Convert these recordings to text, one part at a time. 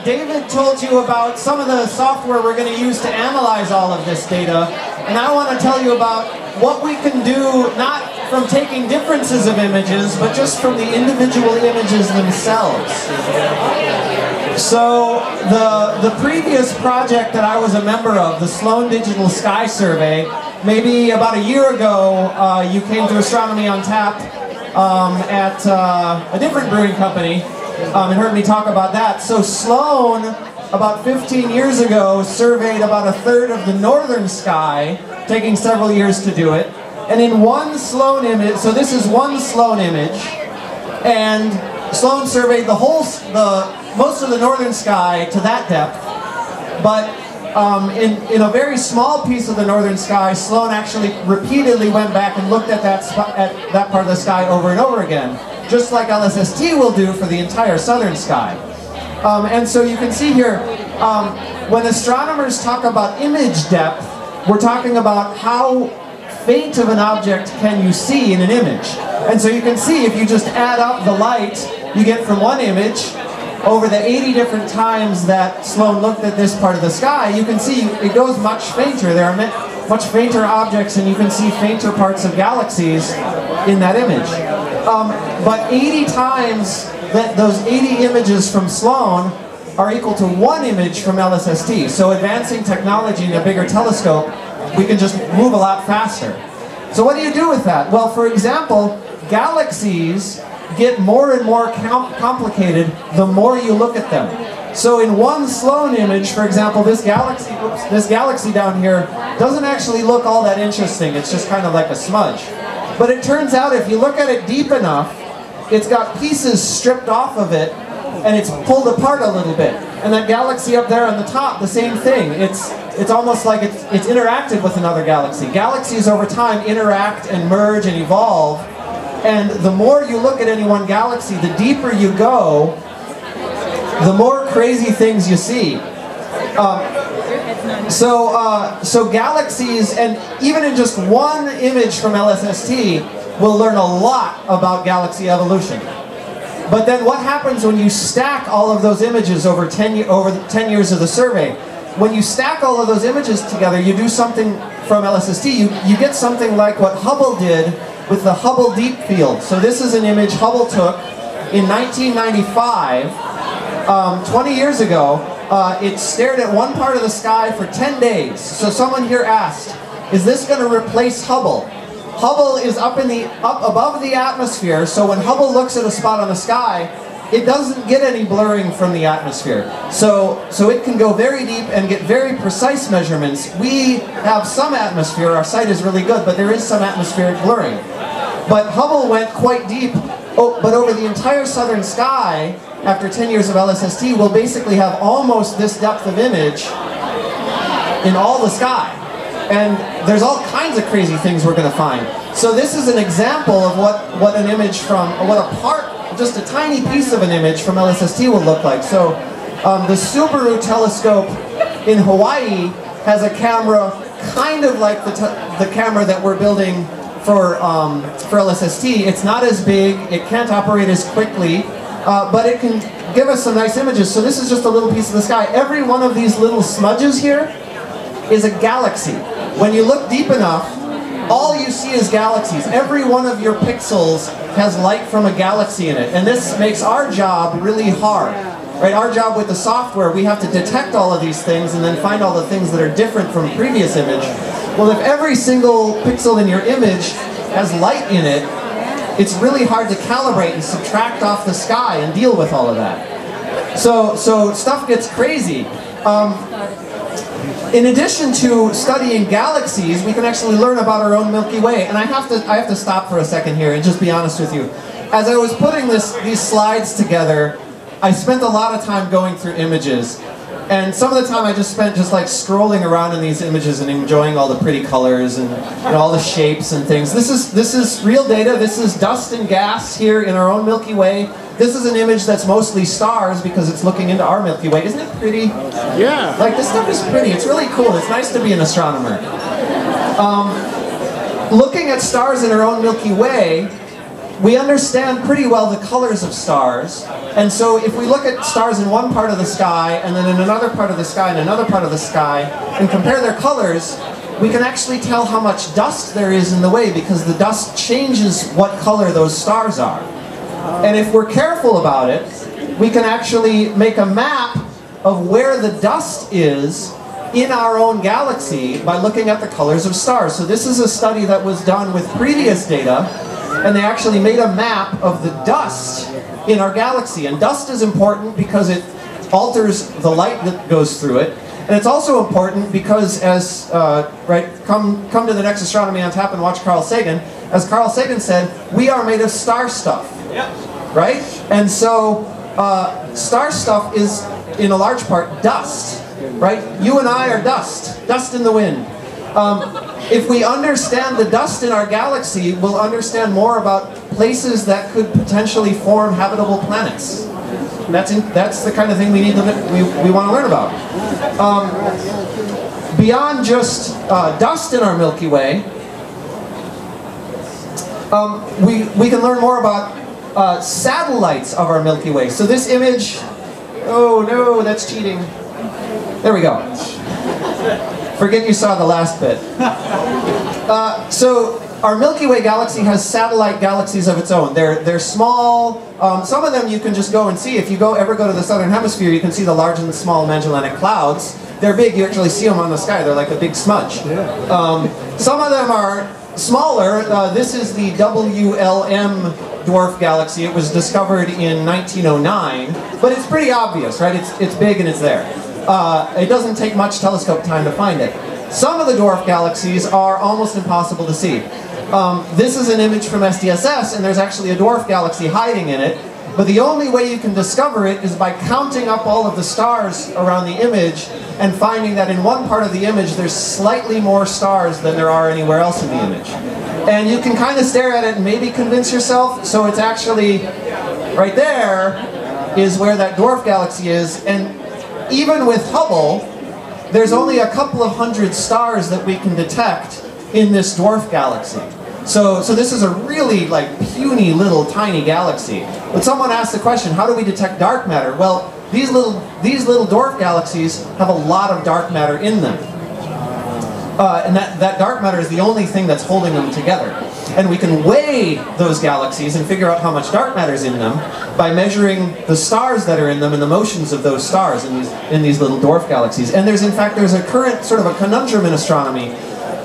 David told you about some of the software we're going to use to analyze all of this data, and I want to tell you about what we can do, not from taking differences of images, but just from the individual images themselves. So the previous project that I was a member of, the Sloan Digital Sky Survey, maybe about a year ago, you came to Astronomy on Tap at a different brewing company and heard me talk about that. So Sloan, about 15 years ago, surveyed about a third of the northern sky, taking several years to do it. And in one Sloan image, so this is one Sloan image, and Sloan surveyed most of the northern sky to that depth, but in a very small piece of the northern sky, Sloan actually repeatedly went back and looked at that part of the sky over and over again, just like LSST will do for the entire southern sky. And so you can see here, when astronomers talk about image depth, we're talking about how faint of an object can you see in an image. And so you can see, if you just add up the light you get from one image over the 80 different times that Sloan looked at this part of the sky, you can see it goes much fainter. There are much fainter objects, and you can see fainter parts of galaxies in that image. But 80 times those 80 images from Sloan are equal to one image from LSST. So advancing technology in a bigger telescope, we can just move a lot faster. So what do you do with that? Well, for example, galaxies get more and more complicated the more you look at them. So in one Sloan image, for example, this galaxy down here doesn't actually look all that interesting. It's just kind of like a smudge. But it turns out if you look at it deep enough, it's got pieces stripped off of it, and it's pulled apart a little bit. And that galaxy up there on the top, the same thing. It's almost like it's interacted with another galaxy. Galaxies over time interact and merge and evolve. And the more you look at any one galaxy, the deeper you go, the more crazy things you see. So galaxies, and even in just one image from LSST, we'll learn a lot about galaxy evolution. But then what happens when you stack all of those images over 10 years of the survey? When you stack all of those images together, you do something from LSST, you get something like what Hubble did with the Hubble Deep Field. So this is an image Hubble took in 1995, 20 years ago. It stared at one part of the sky for 10 days. So someone here asked, is this going to replace Hubble? Hubble is up above the atmosphere, so when Hubble looks at a spot on the sky, it doesn't get any blurring from the atmosphere. So it can go very deep and get very precise measurements. We have some atmosphere, our sight is really good, but there is some atmospheric blurring. But Hubble went quite deep, but over the entire southern sky, after 10 years of LSST, we'll basically have almost this depth of image in all the sky. And there's all kinds of crazy things we're going to find. So this is an example of what an image from, or what a part, just a tiny piece of an image from LSST will look like. So the Subaru telescope in Hawaii has a camera kind of like the camera that we're building for LSST. It's not as big, it can't operate as quickly, but it can give us some nice images. So this is just a little piece of the sky. Every one of these little smudges here is a galaxy. When you look deep enough, all you see is galaxies. Every one of your pixels has light from a galaxy in it. And this makes our job really hard. Right? Our job with the software, we have to detect all of these things and then find all the things that are different from the previous image. Well, if every single pixel in your image has light in it, it's really hard to calibrate and subtract off the sky and deal with all of that. So stuff gets crazy. In addition to studying galaxies, we can actually learn about our own Milky Way. And I have to stop for a second here and just be honest with you. As I was putting these slides together, I spent a lot of time going through images. And some of the time I just spent just like scrolling around in these images and enjoying all the pretty colors and all the shapes and things. This is real data. This is dust and gas here in our own Milky Way. This is an image that's mostly stars because it's looking into our Milky Way. Isn't it pretty? Yeah. Like, this stuff is pretty. It's really cool. It's nice to be an astronomer. Looking at stars in our own Milky Way, we understand pretty well the colors of stars, and so if we look at stars in one part of the sky, and then in another part of the sky, and another part of the sky, and compare their colors, we can actually tell how much dust there is in the way, because the dust changes what color those stars are. And if we're careful about it, we can actually make a map of where the dust is in our own galaxy by looking at the colors of stars. So this is a study that was done with previous data, and they actually made a map of the dust in our galaxy. And dust is important because it alters the light that goes through it. And it's also important because, as come to the next Astronomy on Tap and watch Carl Sagan. As Carl Sagan said, we are made of star stuff, right? And so star stuff is, in a large part, dust, right? You and I are dust, dust in the wind. If we understand the dust in our galaxy, we'll understand more about places that could potentially form habitable planets. And that's the kind of thing we want to learn about. Beyond just dust in our Milky Way, we can learn more about satellites of our Milky Way. So this image, oh no, that's cheating. There we go. Forget you saw the last bit. So our Milky Way galaxy has satellite galaxies of its own. They're small. Some of them you can just go and see. If you ever go to the southern hemisphere, you can see the large and the small Magellanic Clouds. They're big. You actually see them on the sky. They're like a big smudge. Some of them are smaller. This is the WLM dwarf galaxy. It was discovered in 1909, but it's pretty obvious, right? It's big and it's there. It doesn't take much telescope time to find it. Some of the dwarf galaxies are almost impossible to see. This is an image from SDSS, and there's actually a dwarf galaxy hiding in it. But the only way you can discover it is by counting up all of the stars around the image and finding that in one part of the image there's slightly more stars than there are anywhere else in the image. And you can kind of stare at it and maybe convince yourself, so it's actually right there is where that dwarf galaxy is. And even with Hubble, there's only a couple of hundred stars that we can detect in this dwarf galaxy. So this is a really puny little tiny galaxy. But someone asked the question, how do we detect dark matter? Well, these little dwarf galaxies have a lot of dark matter in them. And that dark matter is the only thing that's holding them together. And we can weigh those galaxies and figure out how much dark matter is in them by measuring the stars that are in them and the motions of those stars in these little dwarf galaxies. And there's a current sort of a conundrum in astronomy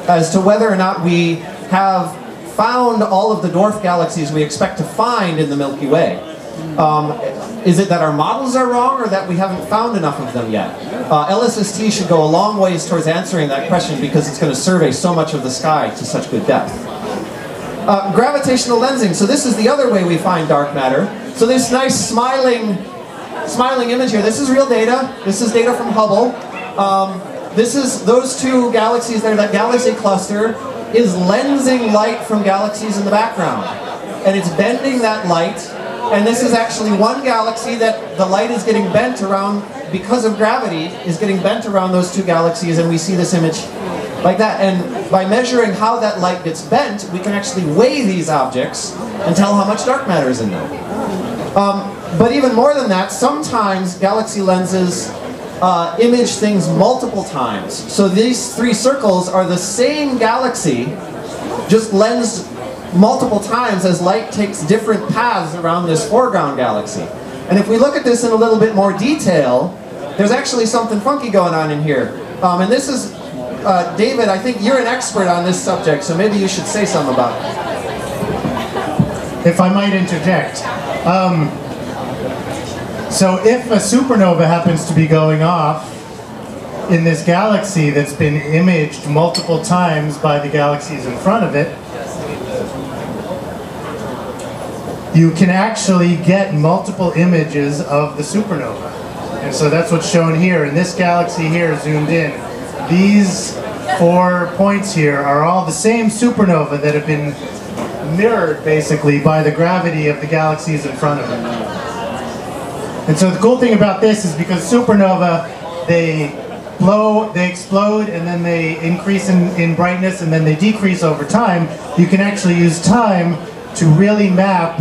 as to whether or not we have found all of the dwarf galaxies we expect to find in the Milky Way. Is it that our models are wrong, or that we haven't found enough of them yet? LSST should go a long ways towards answering that question, because it's going to survey so much of the sky to such good depth. Gravitational lensing. So this is the other way we find dark matter. So this nice smiling image here, this is real data. This is data from Hubble. This is those two galaxies there. That galaxy cluster is lensing light from galaxies in the background. And it's bending that light. And this is actually one galaxy that the light is getting bent around, because of gravity, is getting bent around those two galaxies, and we see this image like that. And by measuring how that light gets bent, we can actually weigh these objects and tell how much dark matter is in them. But even more than that, sometimes galaxy lenses image things multiple times. So these three circles are the same galaxy, just lensed multiple times as light takes different paths around this foreground galaxy. And if we look at this in a little bit more detail, there's actually something funky going on in here. And this is, David, I think you're an expert on this subject, so maybe you should say something about it. If I might interject. So if a supernova happens to be going off in this galaxy that's been imaged multiple times by the galaxies in front of it, you can actually get multiple images of the supernova. And so that's what's shown here. And this galaxy here, zoomed in, these 4 points here are all the same supernova that have been mirrored, basically, by the gravity of the galaxies in front of it. And so the cool thing about this is, because supernova, they explode, and then they increase in brightness, and then they decrease over time, you can actually use time to really map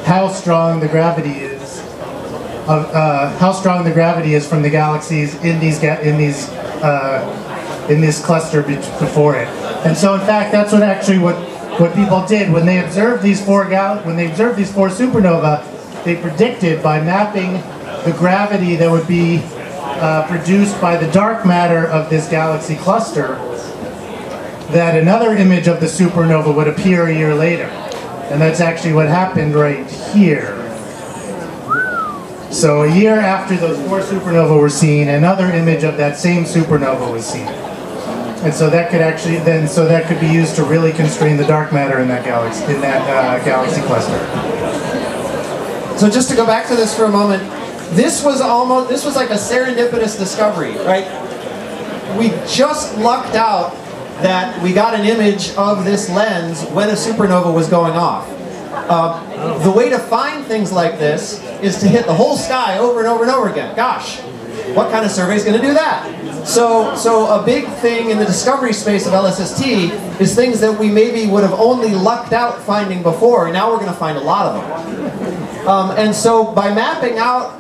how strong the gravity is from the galaxies in this cluster before it. And so, in fact, that's what people did when they observed these four supernova. They predicted by mapping the gravity that would be produced by the dark matter of this galaxy cluster, that another image of the supernova would appear a year later. And that's actually what happened right here. So a year after those four supernovae were seen, another image of that same supernova was seen. And so that could actually that could be used to really constrain the dark matter in that galaxy cluster. So just to go back to this for a moment, this was like a serendipitous discovery, right? We just lucked out that we got an image of this lens when a supernova was going off. The way to find things like this is to hit the whole sky over and over and over again. Gosh, what kind of survey is going to do that? So a big thing in the discovery space of LSST is things that we maybe would have only lucked out finding before, and now we're going to find a lot of them. And so by mapping out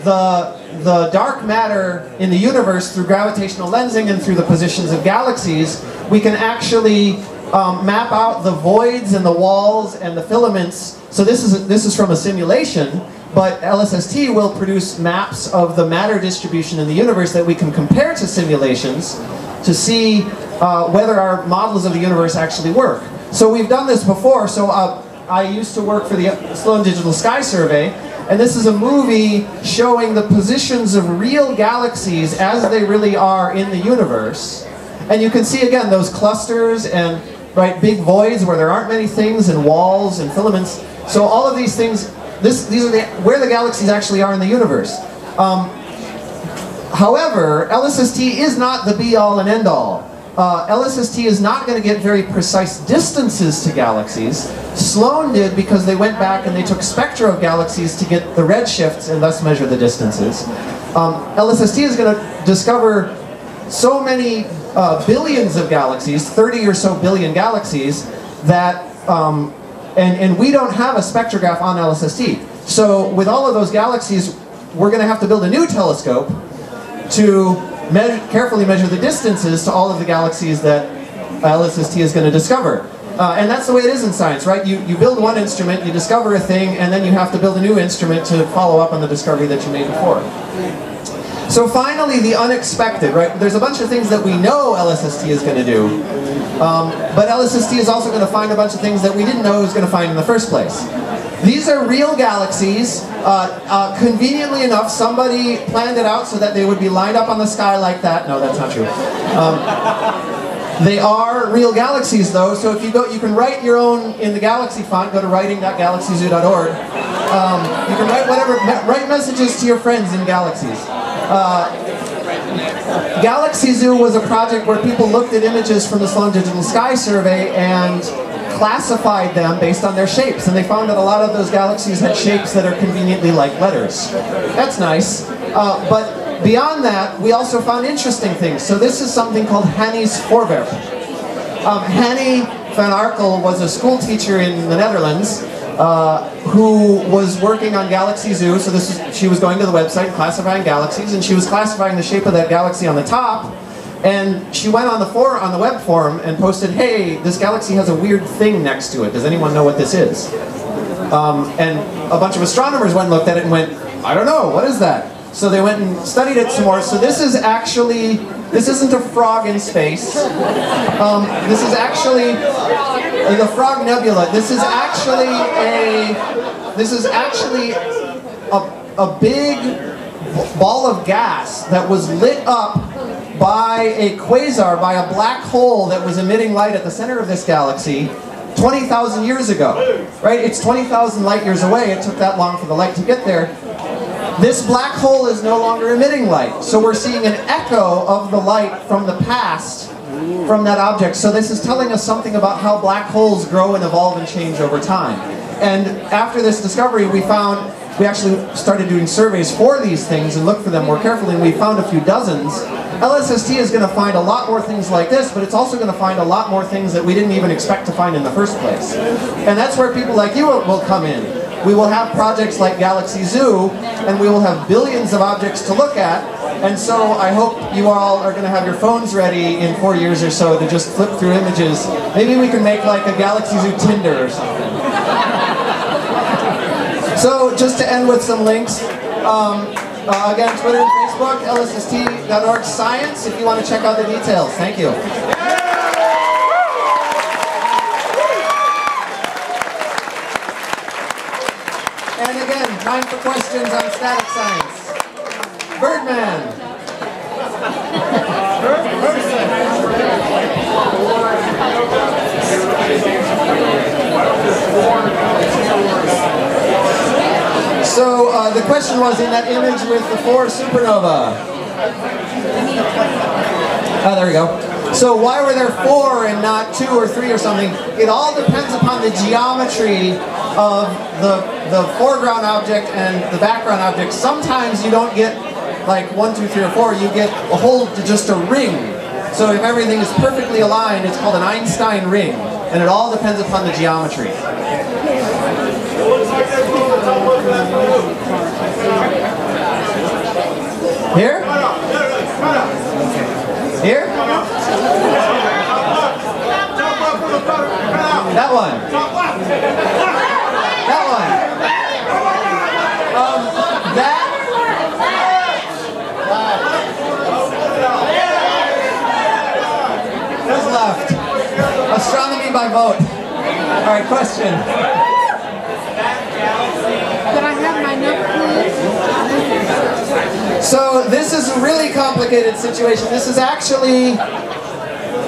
the dark matter in the universe through gravitational lensing and through the positions of galaxies, we can actually map out the voids and the walls and the filaments. So this is from a simulation, but LSST will produce maps of the matter distribution in the universe that we can compare to simulations to see whether our models of the universe actually work. So we've done this before. So I used to work for the Sloan Digital Sky Survey, and this is a movie showing the positions of real galaxies as they really are in the universe. And you can see again those clusters and big voids where there aren't many things, and walls and filaments. So all of these things, these are where the galaxies actually are in the universe. However, LSST is not the be-all and end-all. LSST is not going to get very precise distances to galaxies. Sloan did because they went back and they took spectra of galaxies to get the redshifts and thus measure the distances. LSST is going to discover so many billions of galaxies, 30 or so billion galaxies, that and we don't have a spectrograph on LSST. So with all of those galaxies, we're going to have to build a new telescope to carefully measure the distances to all of the galaxies that LSST is going to discover. And that's the way it is in science, right? You build one instrument, you discover a thing, and then you have to build a new instrument to follow up on the discovery that you made before. So finally, the unexpected, right? There's a bunch of things that we know LSST is going to do, but LSST is also going to find a bunch of things that we didn't know it was going to find in the first place. These are real galaxies. Conveniently enough, somebody planned it out so that they would be lined up on the sky like that. No, that's not true. They are real galaxies, though, so if you go, you can write your own in the Galaxy font. Go to writing.galaxyzoo.org. You can write messages to your friends in galaxies. Galaxy Zoo was a project where people looked at images from the Sloan Digital Sky Survey and classified them based on their shapes, and they found that a lot of those galaxies had shapes that are conveniently like letters. That's nice. But beyond that, we also found interesting things. So this is something called Hanny's voorwerp. Hanny van Arkel was a school teacher in the Netherlands who was working on Galaxy Zoo. So she was going to the website and classifying galaxies, and she was classifying the shape of that galaxy on the top. And she went on the web forum and posted, "Hey, this galaxy has a weird thing next to it. Does anyone know what this is?" And a bunch of astronomers went and looked at it and went, "I don't know, what is that?" So they went and studied it some more. So this isn't a frog in space. This is actually the Frog Nebula. This is actually a big ball of gas that was lit up by a quasar, by a black hole that was emitting light at the center of this galaxy 20,000 years ago. Right? It's 20,000 light years away. It took that long for the light to get there. This black hole is no longer emitting light, so we're seeing an echo of the light from the past from that object. So this is telling us something about how black holes grow and evolve and change over time. And after this discovery, we actually started doing surveys for these things and looked for them more carefully, and we found a few dozens. LSST is going to find a lot more things like this, but it's also going to find a lot more things that we didn't even expect to find in the first place. And that's where people like you will come in. We will have projects like Galaxy Zoo, and we will have billions of objects to look at. And so I hope you all are going to have your phones ready in 4 years or so to just flip through images. Maybe we can make like a Galaxy Zoo Tinder or something. So just to end with some links, again, Twitter and Facebook, lsst.org/science, if you want to check out the details. Thank you. And again, time for questions on static science. Birdman. So the question was in that image with the 4 supernova. Oh, there we go. So why were there 4 and not 2 or 3 or something? It all depends upon the geometry of the foreground object and the background object. Sometimes you don't get like 1, 2, 3, or 4. You get a whole, just a ring. So if everything is perfectly aligned, it's called an Einstein ring. And it all depends upon the geometry. Here? Here? That one. That one. That. Who's left? Astronomy by vote. All right, question. Could I have my note, please? So this is a really complicated situation. This is actually,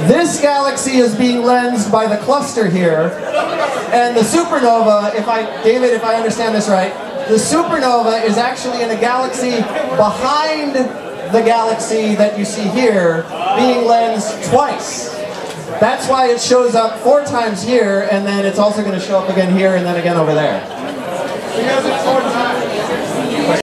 this galaxy is being lensed by the cluster here, and the supernova, David, if I understand this right, the supernova is actually in a galaxy behind the galaxy that you see here, being lensed twice. That's why it shows up 4 times here, and then it's also going to show up again here and then again over there. He has it 4 times.